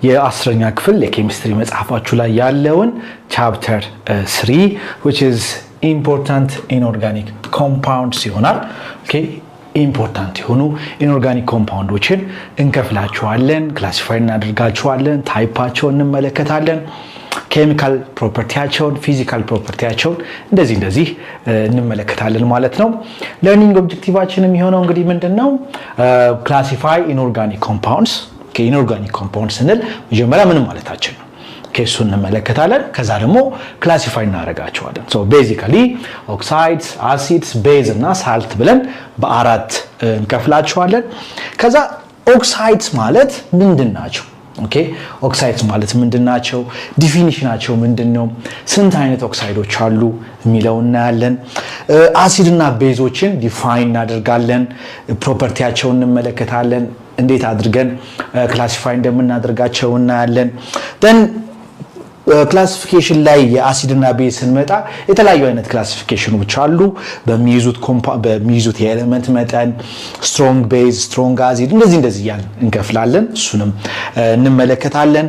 የአስረኛ ክፍል የኬሚስትሪ መጽሐፋችሁ ላይ ያለውን ቻፕተር 3 which is important inorganic compounds ይሆናል ኦኬ ኢምፖርታንት የሆኑ ኢንኦርጋኒክ ኮምፓውንዶችን እንከፍላቸዋለን ክላሲፋይ እናደርጋቸዋለን ታይፓቸውን እንመለከታለን ኬሚካል ፕሮፐርቲያቸውን ፊዚካል ፕሮፐርቲያቸውን እንደዚህ እንመለከታለን ማለት ነው ለርኒንግ ኦብጀክቲቫችን የሚሆነው እንግዲህ ምንድነው ክላሲፋይ ኢንኦርጋኒክ ኮምፓውንድስ ኢንኦርጋኒክ ኮምፓውንድስ ስንል መጀመሪያ ምን ማለታችን ነው ከሱን እንመለከታለን ከዛ ደግሞ ክላሲፋይ እናደርጋቸዋለን ሶ ቤዚካሊ ኦክሳይድስ አሲድስ ቤዝ እና ሳልት ብለን በአራት እንከፍላቸዋለን ከዛ ኦክሳይድስ ማለት ምንድናቸው ኦኬ ኦክሳይድስ ማለት ምንድናቸው ዲፊኒሽናቸው ምንድነው ስንት አይነት ኦክሳይዶች አሉ የሚለው እናያለን አሲድና ቤዞችን ዲፋይን እናደርጋለን ፕሮፐርቲያቸውን እንመለከታለን እንዴት አድርገን ክላሲፋይ እንደምናደርጋቸው እናያለን then ክላሲፊኬሽን ላይ የአሲድና ቤዝ ስንመጣ የተለያዩ አይነት ክላሲፊኬሽኖች አሉ በሚይዙት የኤሌመንት መጠን ስትሮንግ ቤዝ ስትሮንግ አሲድ እንደዚህ ያን እንከፍላለን እሱንም እንመለከታለን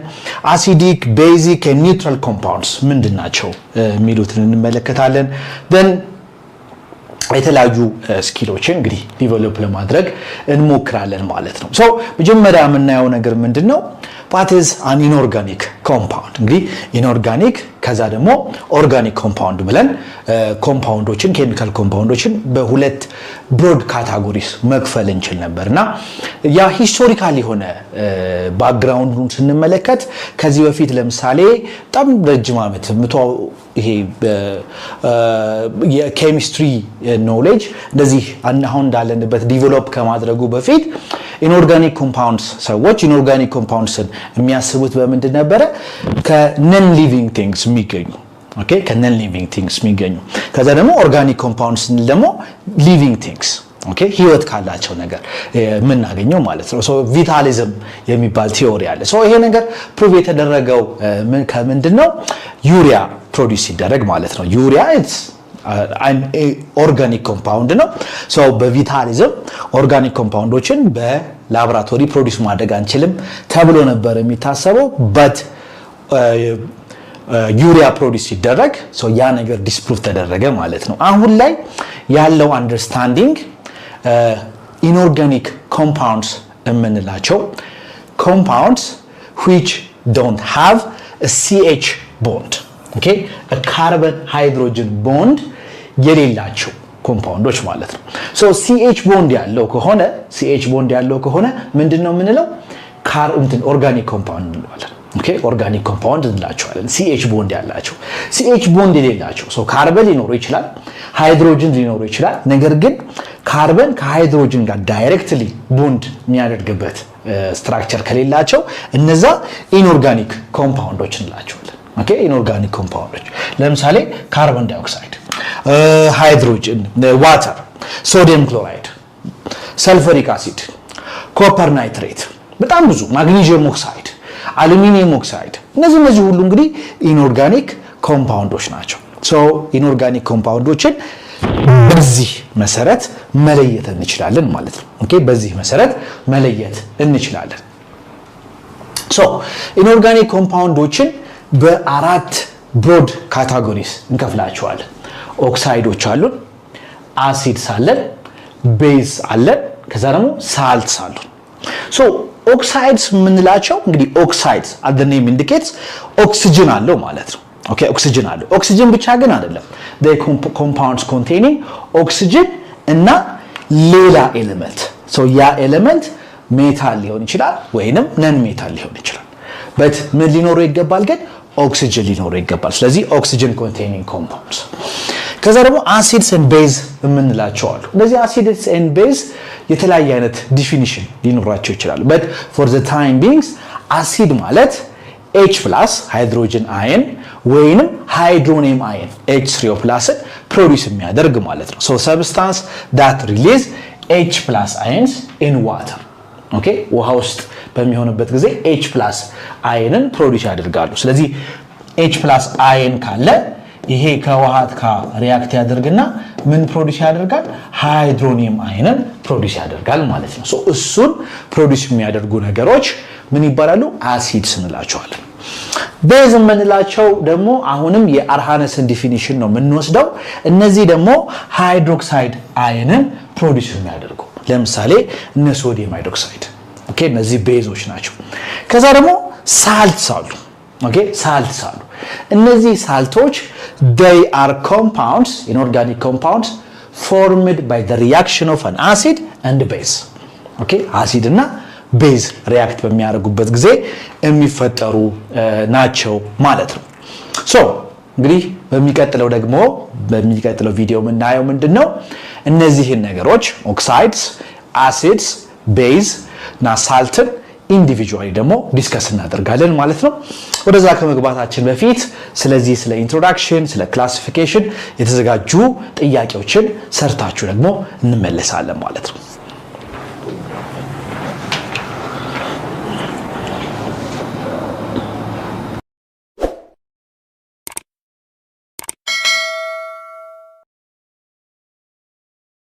አሲዲክ ቤዚክ and neutral compounds ምንድናቸው የሚሉትን እንመለከታለን then የተለያዩ ስኪሎችን እንግዲህ ዲቨሎፕ ለማድረግ እንሞክራለን ማለት ነው ሶ መጀመሪያ የምናየው ነገር ምንድነው what is an inorganic compound እንግዲህ inorganic ከዛ ደግሞ organic compound ብለን ኮምፓውንዶችን ኬሚካል ኮምፓውንዶችን በሁለት ብሮድ ካታጎሪስ መክፈል እንችል ነበርና ያ ሂስቶሪካሊ ሆነ ባክግራውንዱን ስንመለከት ከዚህ በፊት ለምሳሌ በጣም ረጅም ዓመት ይሄ የኬሚስትሪ ኖሌጅ እንደዚህ አሁን እንዳለንበት ዲቨሎፕ ከማድረጉ በፊት inorganic compounds ሰዎች inorganic compoundsን የሚያስቡት በምንድን ነበር ከነን ሊቪንግ ቲንግስ የሚገኙ ኦኬ ከነን ሊቪንግ ቲንግስ የሚገኙ ከዛ ደግሞ ኦርጋኒክ ኮምፓውንድስ ደግሞ ሊቪንግ ቲንግስ ኦኬ ህይወት ካላቸው ነገር የምናገኘው ማለት ነው ሶ ቪታሊዝም የሚባል ቲዮሪ አለ ሶ ይሄ ነገር ፕሩቭ የተደረገው ከምንድነው ዩሪያ ፕሮዲዩስ ይደረግ ማለት ነው ዩሪያ an organic compound ነው ሶ በቪታሊዝም ኦርጋኒክ ኮምፓውንዶችን በላቦራቶሪ ፕሮዲዩስ ማድረግ አንችልም ተብሎ ነበር የሚታሰበው but ዩሪያ ፕሮዲዩስ ይደረግ ሶ ያ ነገር ዲስፕሩቭ ተደረገ ማለት ነው አሁን ላይ ያለው አንደርስታንዲንግ inorganic compounds የምንላቸው compounds which don't have a CH bond okay a carbon hydrogen bond የሌላቸው ኮምፓውንዶች ማለት ነው ሶ CH bond ያለው ከሆነ ምንድነው የምንለው ኦርጋኒክ ኮምፓውንድ እንላለን ኦኬ ኦርጋኒክ ኮምፓውንድ እንላቸዋለን CH bond ያላቸው CH bond የሌላቸው ሶ ካርበን ሊኖር ይችላል ሃይድሮጅን ሊኖር ይችላል ነገር ግን ካርበን ከሃይድሮጅን ጋር ዳይሬክትሊ ቦንድ የሚያደርግበት ስትራክቸር ከሌላቸው እነዛ ኢንኦርጋኒክ ኮምፓውንዶች እንላቸዋለን ኦኬ ኢንኦርጋኒክ ኮምፓውንዶች ለምሳሌ ካርበን ዳይኦክሳይድ ሃይድሮጅን ዋተር ሶዲየም ክሎራይድ ሰልፈሪክ አሲድ ኮፐር ናይትሬት በጣም ብዙ ማግኒዚየም ኦክሳይድ አሉሚኒየም ኦክሳይድ እነዚህ ሁሉ እንግዲህ ኢንኦርጋኒክ ኮምፓውንዶች ናቸው ሶ ኢንኦርጋኒክ ኮምፓውንዶችን በዚህ መሰረት መለየት እንችላለን ማለት ነው ኦኬ በዚህ መሰረት መለየት እንችላለን ሶ ኢንኦርጋኒክ ኮምፓውንዶችን በአራት ብሮድ ካታጎሪስ እንከፍላቸዋለን ኦክሳይዶች አሉን አሲድስ አለን ቤዝ አለን ከዛ ደግሞ ሳልትስ አሉን ሶ ኦክሳይድስ የምንላቸው እንግዲህ ኦክሳይድስ at the name indicates ኦክሲጅን አለው ማለት ነው ኦኬ ኦክሲጅን አለው ኦክሲጅን ብቻ ግን አይደለም they compounds containing oxygen እና ሌላ ኤሌመንት ሶ ያ ኤሌመንት ሜታል ሊሆን ይችላል ወይንም ነን ሜታል ሊሆን ይችላል but ምን ሊኖረው ይገባል ግን ኦክሲጅን ሊኖረው ይገባል ስለዚህ ኦክሲጅን containing compounds ከዛ ደግሞ አሲድስ ኤንድ ቤዝ የምንላቸው አሉ እነዚህ አሲድስ ኤንድ ቤዝ የተለያየ አይነት ዲፊኒሽን ሊኖራቸው ይችላል but for the time being አሲድ ማለት H+ ሃይድሮጅን አየን ወይንም ሃይድሮኒየም አየን H3O+ ፕሮዲዩስ የሚያደርግ ማለት ነው so substance that release H+ ions in water ኦኬ ውሃ ውስጥ በሚሆንበት ጊዜ H+ አየንን ፕሮዲዩስ ያደርጋሉ ስለዚህ H+ አየን ካለ ይሄ ከውሃት ጋር ሪአክት ያደርግና ምን ፕሮዲዩስ ያደርጋል ሃይድሮኒየም አይንን ፕሮዲዩስ ያደርጋል ማለት ነው ሶ እሱን ፕሮዲዩስ የሚያደርጉ ነገሮች ምን ይባላሉ አሲድስ እንላቸዋለን ቤዝ የምንላቸው ደግሞ አሁንም የአርሃነስን ዲፊኒሽን ነው የምንወስደው እነዚህ ደግሞ ሃይድሮክሳይድ አይንን ፕሮዲዩስ የሚያደርጉ ለምሳሌ እነ ሶዲየም ሃይድሮክሳይድ ኦኬ እነዚህ ቤዞች ናቸው ከዛ ደግሞ ሳልትስ አሉ ኦኬ ሳልትስ አሉ እነዚህ ሳልቶች they are compounds inorganic compounds formed by the reaction of an acid and base ኦኬ አሲድ እና ቤዝ ሪአክት በሚያደርጉበት ጊዜ የሚፈጠሩ ናቸው ማለት ነው ሶ እንግዲህ በሚቀጥለው ቪዲዮ የምናየው ምንድነው እነዚህን ነገሮች ኦክሳይድስ አሲድስ ቤዝ እና ሳልትን ኢንዲቪጁዋሊ ደግሞ ዲስከስ እናደርጋለን ማለት ነው ወደዛ ከመግባታችን በፊት ስለዚህ ስለ ኢንትሮዳክሽን ስለ ክላሲፊኬሽን የተዘጋጁ ጥያቄዎችን ሰርታችሁ ደግሞ እንመለሳለን ማለት ነው